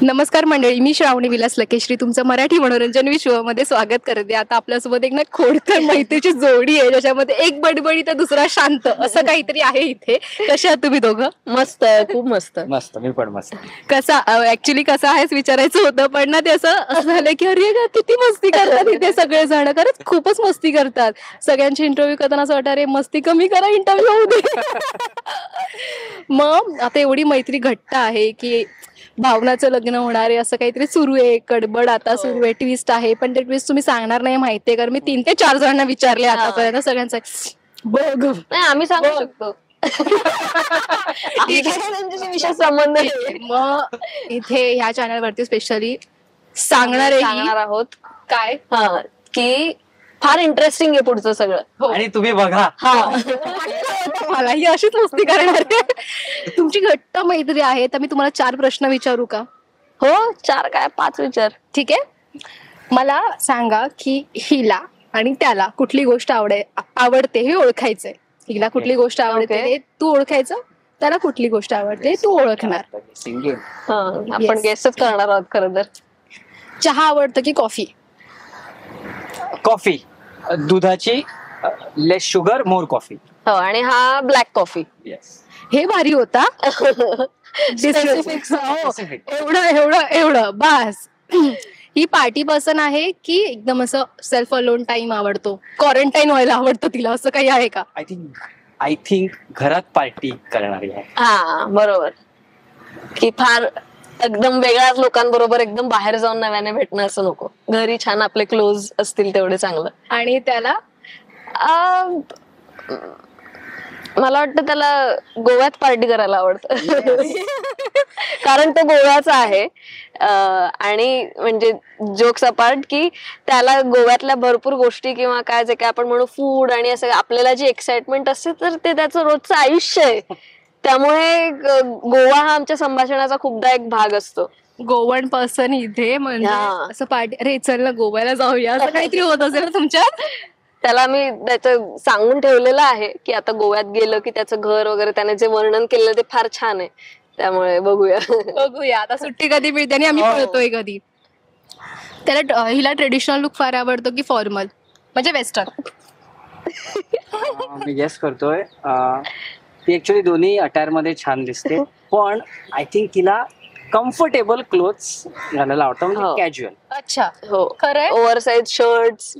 नमस्कार मंडळी, मी श्रावणी विलास लकेश्री तुमचं मराठी मनोरंजन विश्वमध्ये स्वागत करते. आता आपल्यासोबत एक ना खोडकर मैत्रीची जोडी आहे, ज्याच्यामध्ये एक बडबडी तर दुसरा शांत असं काहीतरी आहे इथे. कशा आहात तुम्ही दोघं? मस्त, खूप मस्त. मस्त, मी पण मस्त. कसा ऍक्च्युली कसा आहेस विचारायचं होतं, पण ना ते असं झालं की अरे किती मस्ती करतात इथे सगळे जण. खरंच खूपच मस्ती करतात. सगळ्यांची इंटरव्ह्यू करताना असं वाटतं अरे मस्ती कमी करा, इंटरव्ह्यू होऊ दे. मग आता एवढी मैत्री घट्ट आहे की भावनाचं लग्न होणार आहे असं काहीतरी सुरू आहे, कडबड आता सुरू आहे, ट्विस्ट आहे. पण ते ट्विस्ट तुम्ही सांगणार नाही माहितीये, कारण मी 3 ते 4 जणांना विचारले आतापर्यंत. सगळ्यांचं बघ नाही, आम्ही सांगू शकतो. त्यांच्याशी विशेष संबंध नाही. मग इथे ह्या चॅनल वरती स्पेशली सांगणार आहोत काय की फार इंटरेस्टिंग आहे पुढचं सगळं. आणि तुम्ही बघा. मला ही अशीच मस्ती करणार आहे. तुमची घट्ट मैत्री आहे, तर मी तुम्हाला 4 प्रश्न विचारू का? हो, 4 काय 5 विचार. ठीक आहे. मला सांगा की हिला आणि त्याला कुठली गोष्ट आवडते हे ओळखायचंय. हिला कुठली गोष्ट आवडते हे तू ओळखायचं, त्याला कुठली गोष्ट आवडते तू ओळखणार. सिंगिंग. आपण गेसच करणार आहोत खरं तर. चहा आवडतं की कॉफी? कॉफी. दुधाची लेस शुगर मोर कॉफी. हो, आणि हा ब्लॅक कॉफी. येस. हे भारी होता. एवढं बस. ही पार्टी पर्सन आहे की एकदम असं सेल्फ अलोन टाइम आवडतो, क्वारंटाईन व्हायला आवडतं तिला, असं काही आहे का? आय थिंक घरात पार्टी करणारी आहे. हा, बरोबर. की फार एकदम वेगळ्याच लोकांबरोबर एकदम बाहेर जाऊन नव्याने भेटणं असं नको. घरी छान आपले क्लोज असतील तेवढे चांगलं. आणि त्याला मला वाटतं त्याला गोव्यात पार्टी करायला आवडतं. कारण तो गोव्याचा आहे. आणि म्हणजे जोक्स अपार्ट की त्याला गोव्यातल्या भरपूर गोष्टी किंवा काय जे काय आपण म्हणू फूड आणि असं आपल्याला जी एक्साइटमेंट असते तर ते त्याचं रोजचं आयुष्य आहे. त्यामुळे गोवा हा आमच्या संभाषणाचा खूपदा एक भाग असतो. गोवन पर्सन इथे म्हणजे असं पार्टी, अरे चल ना गोव्याला जाऊया, असं काहीतरी होत असेल ना तुमच्यात? त्याला मी त्याचं सांगून ठेवलेलं आहे की आता गोव्यात गेलं की त्याचं घर वगैरे त्याने जे वर्णन केलेलं ते फार छान आहे. त्यामुळे बघूया आता सुट्टी कधी मिळते आणि आम्ही पळतोय कधी. त्याला हिला ट्रेडिशनल लुक फार आवडतो की फॉर्मल म्हणजे वेस्टर्न? मी गेस करतोय ती ऍक्च्युली दोन्ही अटायर मध्ये छान दिसते, पण आय थिंक तिला कम्फर्टेबल क्लोथ्स घालायला आवडतं, म्हणजे कॅज्युअल. अच्छा, हो खरंय. ओव्हरसाइज शर्ट्स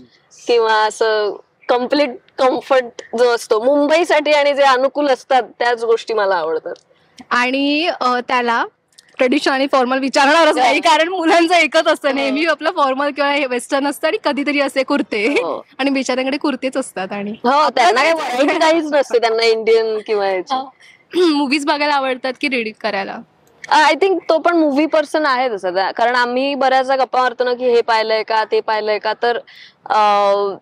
किंवा असं कम्प्लीट कम्फर्ट जो असतो मुंबईसाठी आणि जे अनुकूल असतात त्याच गोष्टी मला आवडतात. आणि त्याला ट्रेडिशनल आणि फॉर्मल विचारणारच नाही, कारण मुलांचं एकच असतं नेहमी, आपलं फॉर्मल किंवा वेस्टर्न असतं आणि कधीतरी असे कुर्ते. आणि बिचाऱ्यांकडे कुर्तेच असतात. आणि त्यांना काहीच नसते, त्यांना इंडियन किंवा मूवीज बघायला आवडतात की रीड करायला? आय थिंक तो पण मूवी पर्सन आहे तसं. कारण आम्ही बऱ्याचदा गप्पा मारतो ना की हे पाहिलंय का ते पाहिलंय का, तर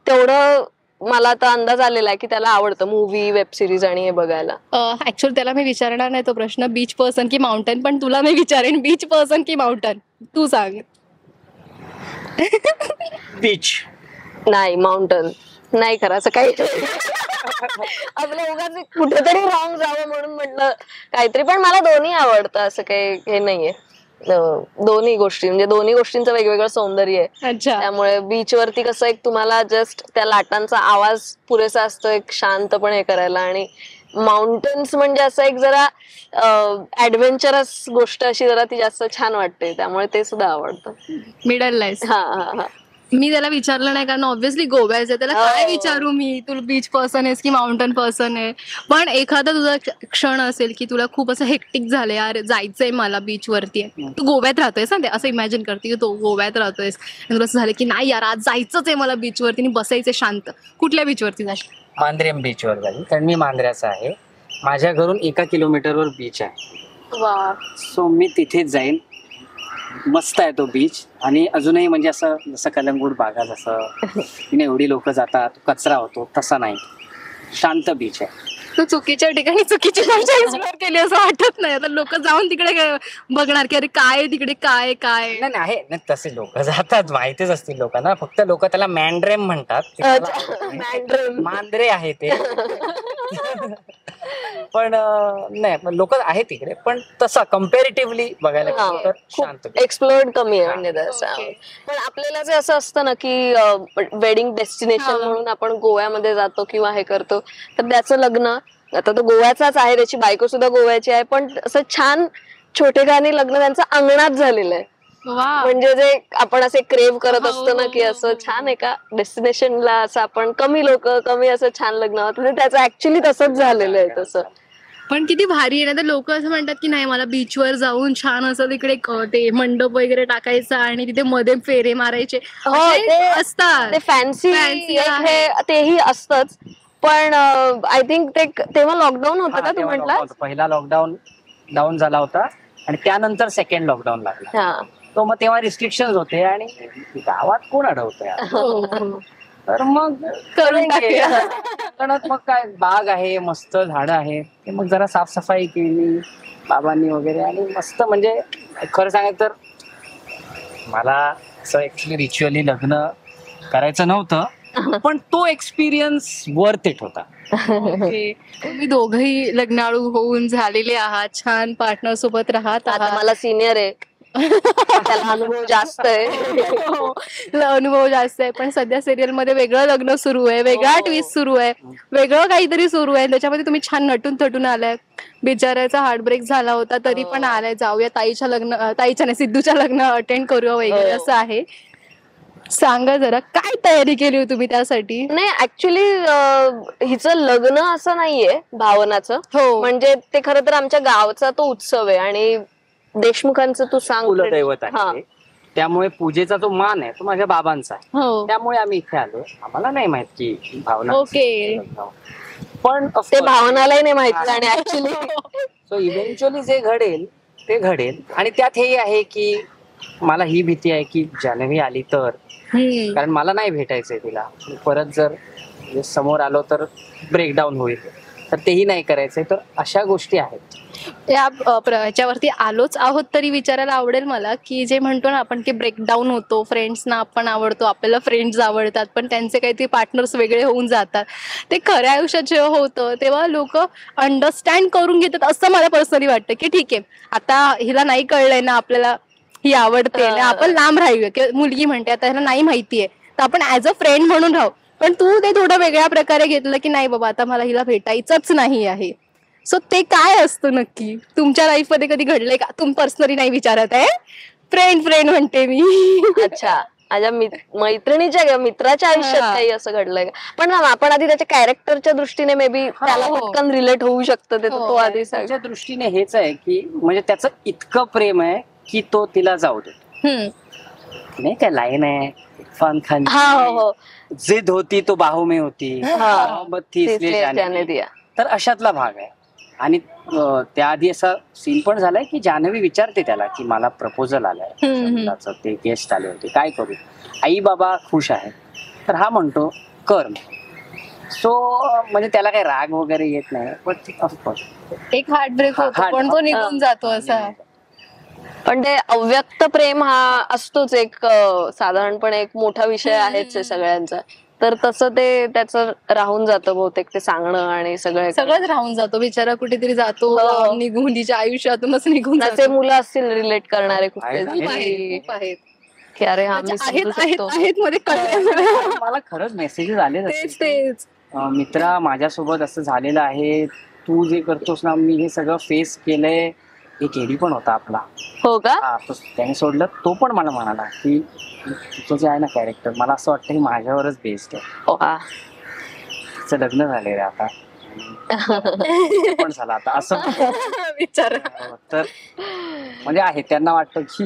तेवढं मला आता अंदाज आलेला आहे की त्याला आवडतं मूवी, वेब सिरीज आणि हे बघायला. ऍक्च्युअली त्याला मी विचारणार नाही तो प्रश्न बीच पर्सन की माउंटन, पण तुला मी विचारेन बीच पर्सन की माउंटन, तू सांग. बीच. नाही, माउंटन नाही खरं असं काही. आपल्या उगाच कुठेतरी रॉंग जावं म्हणून म्हटलं काहीतरी, पण मला दोन्ही आवडतं असं काही हे नाहीये. दोन्ही गोष्टी म्हणजे दोन्ही गोष्टींचं वेगवेगळं सौंदर्य आहे. त्यामुळे बीच वरती कसं एक तुम्हाला जस्ट त्या लाटांचा आवाज पुरेसा असतो एक शांतपणे हे करायला, आणि माउंटन्स म्हणजे असं एक जरा ऍडव्हेंचरस गोष्ट अशी जरा ती जास्त छान वाटते, त्यामुळे ते सुद्धा आवडतं. Middle life. हा. मी त्याला विचारलं नाही कारण ऑब्व्हियसली गोव्याचं, त्याला काय विचारू मी, तू बीच पर्सन आहेस की माउंटन पर्सन आहे? पण एखादा तुझा क्षण असेल की तुला खूप असं हेक्टिक झालंय, यार जायचंय मला बीच वरती, तू गोव्यात राहतोयस ना, असं इमॅजिन करते की तो गोव्यात राहतोयस आणि तुला असं झालं की नाही यार आज जायचंच आहे मला बीच वरती आणि बसायचंय शांत, कुठल्या बीच वरती जाशील? मांद्रेम बीच वर जाईल, कारण मी मांद्र्याचा आहे. माझ्या घरून 1 किलोमीटरवर बीच आहे. वा. सो मी तिथेच जाईन. मस्त आहे तो बीच. आणि अजूनही म्हणजे असं जसं कलंगूट बागा जसं एवढी लोक जातात कचरा होतो तसा नाही, शांत बीच आहे. तू चुकीच्या ठिकाणी चुकीची भाषा एक्सप्लोर केली असं वाटत नाही? आता लोक जाऊन तिकडे बघणार की अरे काय तिकडे काय काय नाही आहे ना, तसे लोक जातात, माहितीच असतील लोकांना, फक्त लोक त्याला मॅन्ड्रेम म्हणतात. मांद्रे आहे ते. पण नाही पण लोक आहेत तिकडे, पण तसा कम्पॅरेटिव्हली बघायला गेलं तर शांत beach. एक्सप्लोर्ड कमी आहे म्हणजे तसं. Okay. पण आपल्याला जे असं असतं ना की वेडिंग डेस्टिनेशन हा. म्हणून आपण गोव्यामध्ये जातो किंवा हे करतो, तर त्याचं लग्न आता तो गोव्याचाच आहे, त्याची बायको सुद्धा गोव्याची आहे, पण असं छान छोटेखानी लग्न त्यांचं अंगणात झालेलं आहे. वा. म्हणजे जे आपण असे क्रेव करत हो, असतो ना हो, की हो, असं हो. छान एका डेस्टिनेशनला असं आपण कमी लोक कमी असं छान लग्न होतं, म्हणजे त्याचं ऍक्च्युली तसंच झालेलं आहे तसं. पण किती भारी आहे ना, तर लोक असं म्हणतात की नाही मला बीचवर जाऊन छान असं तिकडे ते मंडप वगैरे टाकायचा आणि तिथे मध्ये फेरे मारायचे हो, असे ते असतात. फॅन्सी Fancy हे तेही असतंच, पण आय थिंक ते तेव्हा लॉकडाऊन होतं हा, का तू तेव्हा म्हटला? lockdown होतं. पहिला लॉकडाऊन डाऊन झाला होता आणि त्यानंतर सेकंड लॉकडाऊन लागला. हा. तो मग तेव्हा रिस्ट्रिक्शन होते आणि गावात कोण अडवतंय आता? हो, हो. तर मग करून टाकूया. कोकणात मग काय बाग आहे, मस्त झाडं आहेत, ते मग जरा साफसफाई केली बाबांनी वगैरे आणि मस्त. म्हणजे खरं सांगायचं तर मला असं ऍक्च्युली रिच्युअली लग्न करायचं नव्हतं, पण तो एक्सपिरियन्स वर्थ इट होता. ओके. तुम्ही दोघही लग्नाळू होऊन झालेले आहात, छान पार्टनर सोबत राहत आता आहात. मला सिनियर आहे, त्याला अनुभव जास्त आहे. हो, अनुभव जास्त आहे, पण सध्या सिरियल मध्ये वेगळं लग्न सुरू आहे, वेगळा हो. ट्विस्ट सुरू आहे, वेगळं काहीतरी सुरू आहे. त्याच्यामध्ये तुम्ही छान नटून थटून आलाय. बिचारायचा हार्टब्रेक झाला होता तरी पण आलाय, जाऊया ताईच्या लग्न, ताईच्या नाही सिद्धूच्या लग्न अटेंड करूया वगैरे हो. असं आहे. सांगा जरा काय तयारी केली हो तुम्ही त्यासाठी? नाही ऍक्च्युली हिचं लग्न असं नाहीये भावनाचं, हो. म्हणजे ते खरं तर आमच्या गावचा तो उत्सव आहे आणि देशमुखांचं तू सांग. कुलदैवत हा. आहे ते. त्यामुळे पूजेचा जो मान आहे तो माझ्या बाबांचा आहे. हो. त्यामुळे आम्ही इथे आलो. आम्हाला नाही माहित की भावना ओके. पण ते भावनालाही नाही माहिती आणि ऍक्च्युली सो इव्हेंच्युअली जे घडेल ते घडेल. आणि त्यात हे आहे की मला ही भीती आहे की जान्हवी आली तर, कारण मला नाही भेटायचंय तिला, परत जर समोर आलो तर ब्रेकडाऊन होईल, तर तेही नाही करायचंय. तर अशा गोष्टी आहेत. त्या ह्याच्यावरती आलोच आहोत तरी विचारायला आवडेल मला की जे म्हणतो ना आपण की ब्रेकडाऊन होतो, फ्रेंड्सना आपण आवडतो, आपल्याला फ्रेंड्स आवडतात, पण त्यांचे काहीतरी पार्टनर्स वेगळे होऊन जातात. ते खऱ्या आयुष्यात जेव्हा होतं तेव्हा लोक अंडरस्टँड करून घेतात असं मला पर्सनली वाटतं की ठीक आहे आता हिला नाही कळलंय ना आपल्याला ही आवडते ना, आपण लांब राहूया. किंवा मुलगी म्हणते आता ह्याला नाही माहितीये तर आपण ऍज अ फ्रेंड म्हणून राहू. पण तू ते थोडं वेगळ्या प्रकारे घेतलं की नाही बाबा आता मला हिला भेटायचंच नाही आहे. सो ते काय असतं नक्की तुमच्या लाईफ मध्ये कधी घडलंय का? तुम्ही पर्सनली नाही विचारत आहे, फ्रेंड फ्रेंड म्हणते मी. अच्छा, माझ्या मैत्रिणीच्या मित्राच्या आयुष्यात हा. काही असं घडलंय का? पण ना, आपण आधी त्याच्या कॅरेक्टरच्या दृष्टीने मे बी त्याला हो. पटकन रिलेट होऊ शकतं ते, तर हो. तो आधी सांग. त्याच्या दृष्टीने हेच आहे की म्हणजे त्याचं इतकं प्रेम आहे की तो तिला जाऊ दे. नाही काय लाईन आहे इरफान खान, हा, हो हो, जिद होती तो बाहू में होती, हा. मोहब्बत थी इसलिए इसलिए जाने जाने दी. दिया. तर अशातला भाग आहे. आणि त्याआधी असा सीन पण झालाय की जान्हवी विचारते त्याला की मला प्रपोजल आलाय मुलाचं, ते गेस्ट आले होते, काय करू? आई बाबा खुश आहे, तर हा म्हणतो कर. सो म्हणजे त्याला काही राग वगैरे येत नाही, पण ऑफकोर्स एक हार्ट ब्रेक होतो पण तो निघून जातो असा. पण ते अव्यक्त प्रेम हा असतोच एक, साधारणपणे एक मोठा विषय आहेच आहे सगळ्यांचा. तर तसं ते त्याचं राहून जातं बहुतेक ते सांगणं आणि सगळंच राहून जातो बिचारा, कुठेतरी जातो हो. निघून तिच्या आयुष्यातूनच निघून त्याचे जातो. मुलं असतील रिलेट करणारे खूप आहेत, खूप आहेत, खूप आहेत. की अरे हा मी अच्छा, समजू आहेत आहेत शकतो. आहेत मध्ये कळलं. मला खरंच मेसेजेस आले तेच तेच. मित्रा माझ्यासोबत असं झालेलं आहे, तू जे करतोस ना मी हे सगळं फेस केलंय. एक एडी पण होता आपला, हो का? हा, तो त्याने सोडलं. तो पण मला म्हणाला की तुझं जे आहे ना कॅरेक्टर, मला असं वाटतं की माझ्यावरच बेस्ड आहे. हो का? तिचं लग्न झालेलं आहे आता आणि पण झालं आता असं. विचार तर म्हणजे आहे त्यांना वाटतं की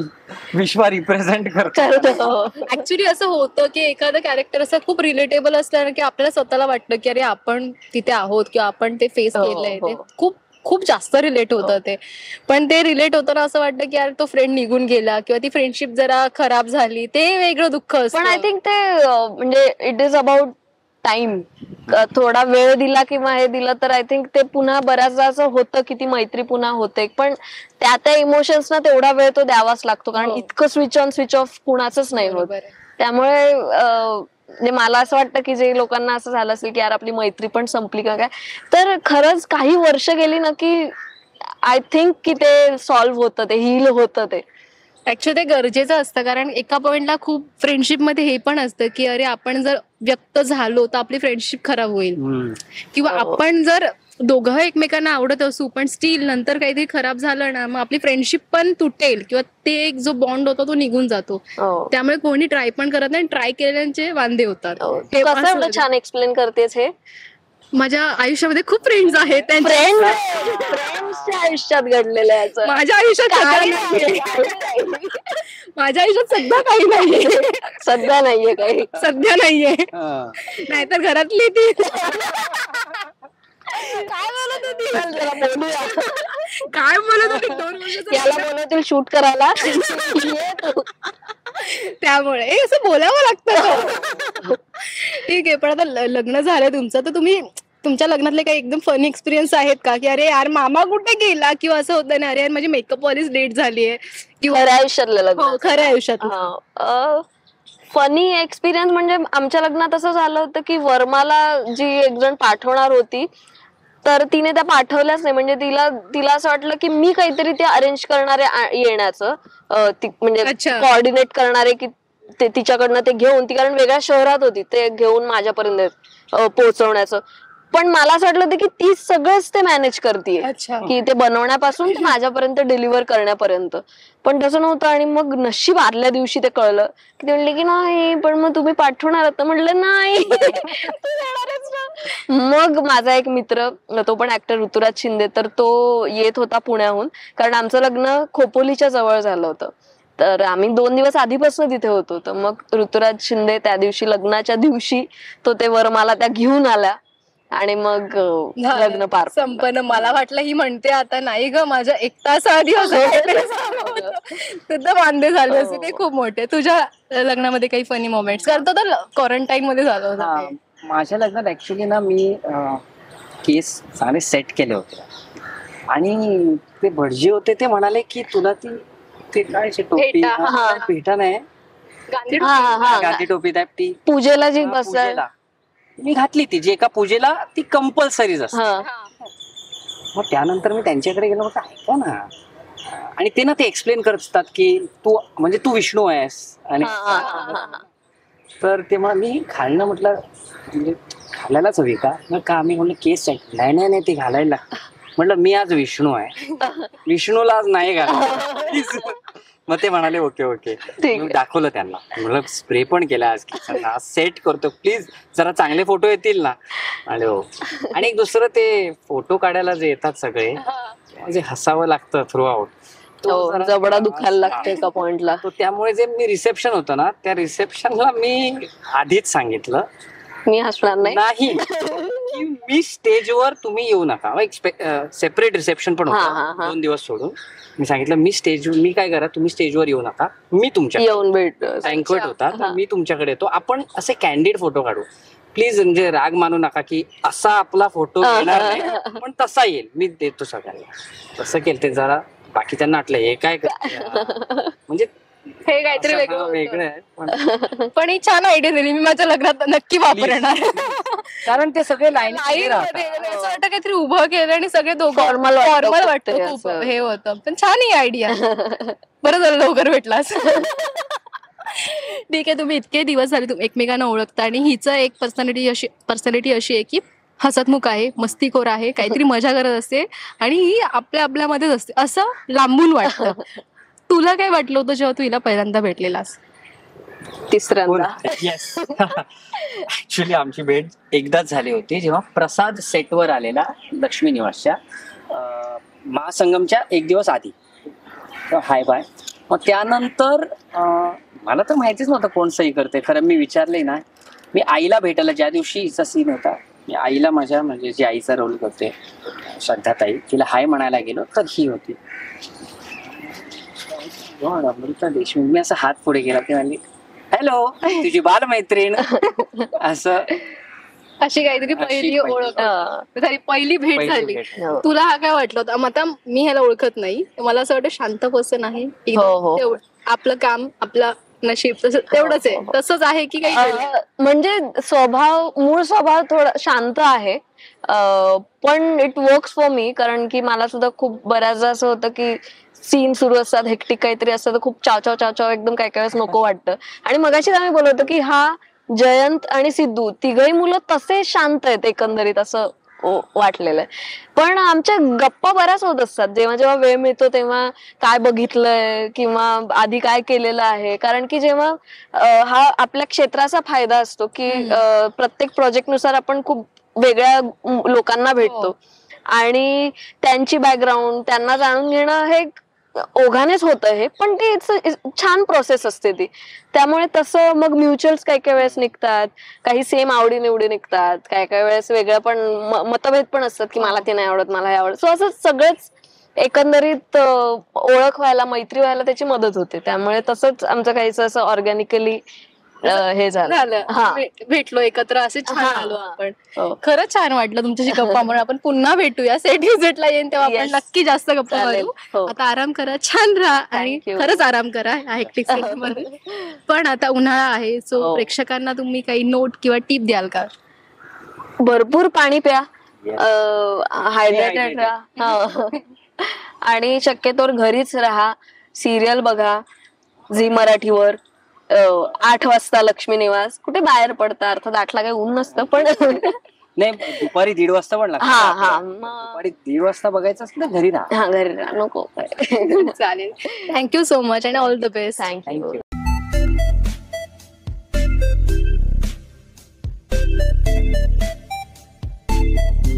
विश्व रिप्रेझेंट करतो. ऍक्च्युली असं होतं की एखादं कॅरेक्टर असं खूप रिलेटेबल असलं की आपल्याला स्वतःला वाटतं की अरे आपण तिथे आहोत किंवा आपण ते फेस हो, केलंय. हो. ते खूप खूप जास्त रिलेट होतं ते. पण ते रिलेट होताना असं वाटतं की यार तो फ्रेंड निघून गेला किंवा ती फ्रेंडशिप जरा खराब झाली, ते वेगळं दुःख असतं. पण आय थिंक ते म्हणजे इट इज अबाउट टाइम. थोडा वेळ दिला किंवा हे दिलं तर आय थिंक ते पुन्हा बऱ्याचदा असं होतं की ती मैत्री पुन्हा होते. पण त्या इमोशन्सना तेवढा वेळ तो द्यावाच लागतो, कारण हो. इतकं स्विच ऑन स्विच ऑफ कुणाचंच नाही होत. बरोबर आहे. त्यामुळे म्हणजे मला असं वाटतं की जे लोकांना असं झालं असेल की यार आपली मैत्री पण संपली का काय, तर खरंच काही वर्ष गेली ना की आय थिंक की ते सॉल्व्ह होतं, ते हील होतं ते. ऍक्च्युअली ते गरजेचं असतं, कारण एका पॉइंटला खूप फ्रेंडशिपमध्ये हे पण असतं की अरे आपण जर व्यक्त झालो तर आपली फ्रेंडशिप खराब होईल, किंवा हो. आपण जर दोघं एकमेकांना आवडत असू पण स्टील नंतर काहीतरी खराब झालं ना, मग आपली फ्रेंडशिप पण तुटेल किंवा ते एक जो बॉन्ड होता तो निघून जातो. हो. त्यामुळे कोणी ट्राय पण करत नाही, ट्राय केलेल्यांचे वांदे होतात. हो. हे कसं असं एवढं छान एक्सप्लेन करतेस हे. माझ्या आयुष्यामध्ये खूप फ्रेंड्स आहेत, त्यांच्या फ्रेंड्सच्या आयुष्यात घडलेलं आहे याचं. माझ्या आयुष्यात काही सध्या नाही, नाहीये. काही नाही. माझ्या आयुष्यात सध्या काही नाहीये. सध्या नाहीये काही. सध्या नाहीये, हा. नाहीतर घरातली ती काय बोलत होती, चल जरा बोलूया. काय बोलत होती 2 वर्षाचं याला बोलवतील शूट करायला. ये तू. त्यामुळे असं बोलावं लागतं. ठीक आहे, पण आता लग्न झालं तुमचं, तर तुम्ही तुमच्या लग्नातले काही एकदम फनी एक्सपिरियन्स आहेत का, की अरे यार मामा कुठे गेला, किंवा असं होतं ना अरे यार माझी मेकअप वालीच डेट झालीये, किंवा खऱ्या आयुष्यातलं लग्न. हो खऱ्या आयुष्यात. फनी एक्सपिरियन्स म्हणजे आमच्या लग्नात असं झालं होतं की वर्माला जी एक जण पाठवणार होती, तर तिने त्या पाठवल्याच नाही. म्हणजे तिला असं वाटलं की मी काहीतरी ते अरेंज करणारे येण्याचं, म्हणजे अच्छा. कोऑर्डिनेट करणारे, की ते तिच्याकडनं ते घेऊन, ती कारण वेगळ्या शहरात होती, ते घेऊन माझ्यापर्यंत पोहोचवण्याचं. पण मला असं वाटलं होतं की ती सगळंच ते मॅनेज करते, अच्छा. की ते बनवण्यापासून ते माझ्यापर्यंत डिलिव्हर करण्यापर्यंत. पण तसं नव्हतं. आणि मग नशीब आदल्या दिवशी ते कळलं की ते म्हणले की नाही पण मग तुम्ही पाठवणार आहात. म्हटलं नाही तू येणारच ना. मग माझा एक मित्र, तो पण ऍक्टर, ऋतुराज शिंदे, तर तो येत होता पुण्याहून, कारण आमचं लग्न खोपोलीच्या जवळ झालं होतं. तर आम्ही 2 दिवस आधीपासून तिथे होतो. तर मग ऋतुराज शिंदे त्या दिवशी, लग्नाच्या दिवशी, तो ते वरमाला त्या घेऊन आल्या आणि मग लग्न पार पडलं. संपन्न. मला वाटलं ही म्हणते आता नाही ग, माझ्या 1 तास आधी असं काहीतरी झालं होतं. सुद्धा वांदे झाले असते ते खूप मोठे. तुझ्या लग्नामध्ये काही फनी मोमेंट्स, कारण तो तर क्वारंटाईन मध्ये झालं होतं हा, ते. माझ्या लग्नात ऍक्च्युली ना मी केस चांगले सेट केले होते, आणि ते भटजी होते ते म्हणाले की तुला ते काय टोपी, फेटा, हा. पेटा नाही, गांधी हा. गांधी टोपी टाईप ती पूजेला जी बस पूजेला मी घातली, ती जी एका पूजेला ती कंपल्सरीच असते. हा. मग त्यानंतर मी त्यांच्याकडे गेलो, म्हटलं ऐका ना, आणि ते ना ते एक्सप्लेन करत असतात की तू विष्णू आहेस, आणि तर ते मग मी घालणं म्हटलं म्हणजे घालायलाच हवी का, मग का मी म्हणलं केस आहे, नाही ते घालायला लागतं. म्हटलं मी आज विष्णू आहे, विष्णूला आज नाही घालायचं. मग ते म्हणाले ओके. मी दाखवलं त्यांना, म्हणलं स्प्रे पण केला आज केसांना, आज सेट करतो, प्लीज जरा चांगले फोटो येतील ना. आणि हो, आणि एक दुसरं ते फोटो काढायला जे येतात सगळे, म्हणजे हसावं लागतं थ्रू आउट. जबडा दुखायला लागतो एका पॉइंटला. त्यामुळे जे मी रिसेप्शन होतं ना, त्या रिसेप्शनला मी आधीच सांगितलं मी हसणार नाही. की मी स्टेजवर तुम्ही येऊ नका. सेपरेट रिसेप्शन पण होतं 2 दिवस सोडून. मी सांगितलं मी काय करा, तुम्ही स्टेजवर येऊ नका, मी तुमच्या येऊन भेट. बँक्वेट होता तर मी तुमच्याकडे येतो, आपण असे कॅन्डिड फोटो काढू. प्लीज म्हणजे राग मानू नका की असा आपला फोटो येणार नाही, पण तसा येईल, मी देतो सगळ्यांना. तसं केलं ते जरा बाकीच्यांना वाटलं हे काय म्हणजे हे काहीतरी वेगळं वेगळं आहे. पण ही छान आयडिया दिली, मी माझ्या लग्नात नक्की वापरणार. कारण ते सगळे लाईन असं वाटतं काहीतरी उभं केलं आणि सगळे दोघं Formal वाटतं, खूप हे होतं. पण छान ही आयडिया. बरं झालं लवकर भेटलास. ठीक आहे, तुम्ही इतके दिवस झाले तुम्ही एकमेकांना ओळखता, आणि हिचं एक पर्सनॅलिटी अशी आहे की हसतमुख आहे, मस्तीखोर आहे, काहीतरी मजा करत असते, आणि ही आपल्यामध्येच असते असं लांबून वाटतं. तुला काय वाटलं होतं जेव्हा तू हिला पहिल्यांदा भेटलेलास? तिसऱ्यांदा. येस. ऍक्च्युली आमची भेट एकदाच झाली होती, जेव्हा प्रसाद सेटवर आलेला लक्ष्मी निवासच्या महासंगमच्या 1 दिवस आधी. Hi bye. मग त्यानंतर मला तर माहितीच नव्हतं कोण सही करते. खरं मी विचारले ना, मी आईला भेटायला, ज्या दिवशी हिचा सीन होता, मी आईला माझ्या म्हणजे जी आईचा रोल करते श्रद्धाताई, तिला हाय म्हणायला गेलो तर ही होती अमृता देशमुख. मी असं हात पुढे गेला, ते म्हणली हॅलो तुझी बालमैत्रीण, असं अशी काहीतरी पहिली ओळख झाली, पहिली भेट झाली. तुला हा काय वाटलं होतं? आता मी ह्याला ओळखत नाही, मला असं वाटतं शांत पर्सन आहे, हो. आपलं काम, आपला पार्टनरशिप तेवढंच आहे, तसंच आहे की काही वेगळं? म्हणजे मूळ स्वभाव थोडा शांत आहे, पण इट वर्क्स फॉर मी, कारण की मला सुद्धा खूप बऱ्याचदा असं होतं की सीन सुरू असतात, हेक्टिक काहीतरी असतं तर खूप चाव चाव एकदम काय काय वेळेस नको वाटतं. आणि मगाशीच आम्ही बोलत होतो की हा जयंत आणि सिद्धू तिघही मुलं तसे शांत आहेत एकंदरीत, असं वाटलेलं आहे. पण आमच्या गप्पा बऱ्याच होत असतात जेव्हा जेव्हा वेळ मिळतो तेव्हा, काय बघितलंय किंवा आधी काय केलेलं आहे. कारण की जेव्हा हा आपल्या क्षेत्राचा फायदा असतो की प्रत्येक प्रोजेक्ट नुसार आपण खूप वेगळ्या लोकांना भेटतो आणि त्यांची बॅकग्राऊंड त्यांना जाणून घेणं हे ओघानेच होतं हे, पण ते छान प्रोसेस असते ती. त्यामुळे तसं मग म्युच्युअल्स काही काही वेळेस निघतात, काही सेम आवडी निवडी निघतात, काही काही वेळेस वेगळं पण मतभेद पण असतात की मला ते नाही आवडत, मला हे आवडत. सो असं सगळेच एकंदरीत ओळख व्हायला, मैत्री व्हायला त्याची मदत होते. त्यामुळे तसंच आमचं काहीच असं ऑर्गॅनिकली हे झालं. हा, भेटलो एकत्र, असे छान हा. आलो आपण. हो. खरंच छान वाटलं तुमच्याशी गप्पा म्हणून. आपण पुन्हा भेटूया, सेट विजिटला येईन तेव्हा आपण Yes. नक्की जास्त गप्पा चालेल. मारू. हो. आता आराम करा, छान राहा आणि Thank you. खरंच आराम करा हेक्टिक मध्ये. पण आता उन्हाळा आहे, सो हो. प्रेक्षकांना तुम्ही काही नोट किंवा टिप द्याल का? भरपूर पाणी प्या, Yes. हायड्रेटेड राहा, हो. आणि शक्यतोवर घरीच राहा, सिरियल बघा झी मराठीवर. 8 वाजता लक्ष्मी निवास. कुठे बाहेर पडता, अर्थात 8ला काही ऊन नसतं पण नाही, दुपारी 1:30 वाजता पण लागतं. हा दुपारी 1:30 वाजता बघायचं असेल तर घरी राहा. हा, घरी राहा, नको. चालेल. Thank you so much and all the best. Thank you.